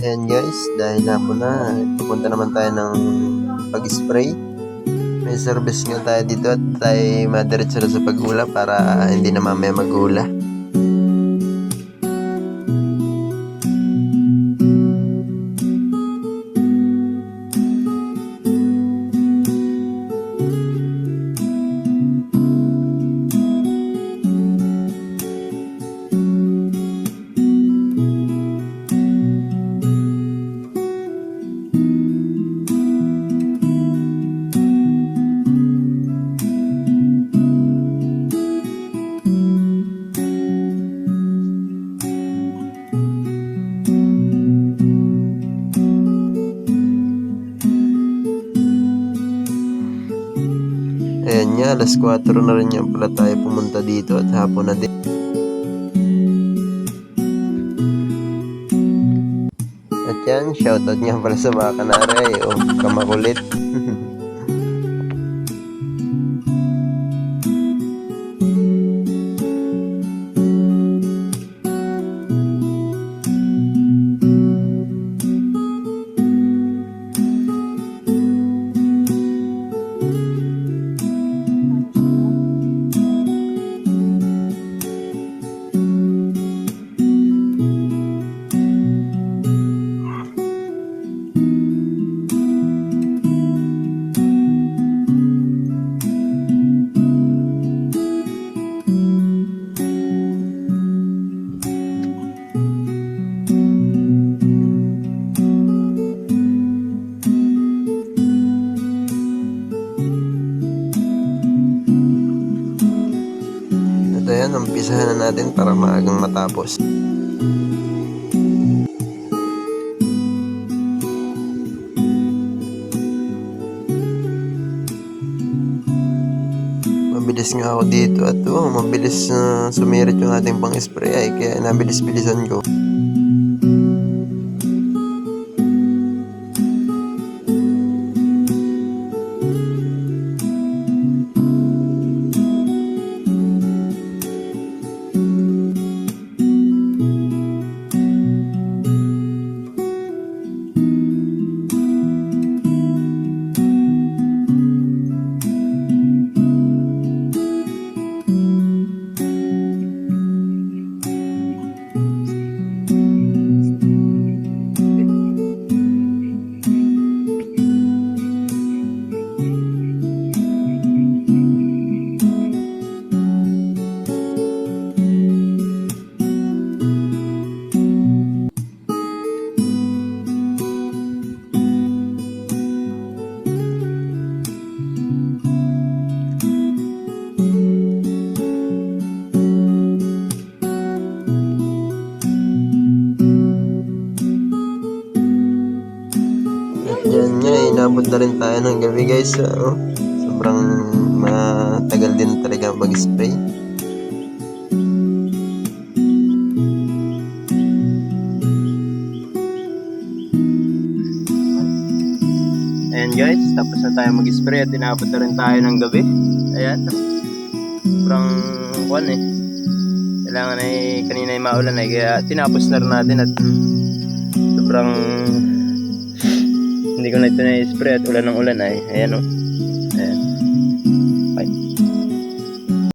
Ayan guys, dahil hapon na, pupunta naman tayo ng pag-spray. May service nga tayo dito at tayo madiretso na sa pag-ula para hindi na mamaya mag-ula. Ayan nga, alas 4 na rin yan pala tayo pumunta dito at hapon na din. At yan, shoutout nga pala sa mga kanaray o kamakulit. Ayan, umpisahan na natin para maagang matapos. Mabilis nga ako dito at mabilis sumirit yung ating pang-spray ay kaya nabilis-bilisan ko. Yan nga, inabot na rin tayo ng gabi guys. Sobrang matagal din talaga mag-spray. Ayan guys, tapos na tayo mag-spray at inabot na rin tayo ng gabi. Ayan, sobrang kuwan eh. Kailangan ay kanina ay maulan eh, kaya tinapos na rin natin at sobrang hindi ko na ito na-spray at ulan ng ulan ay ayan o.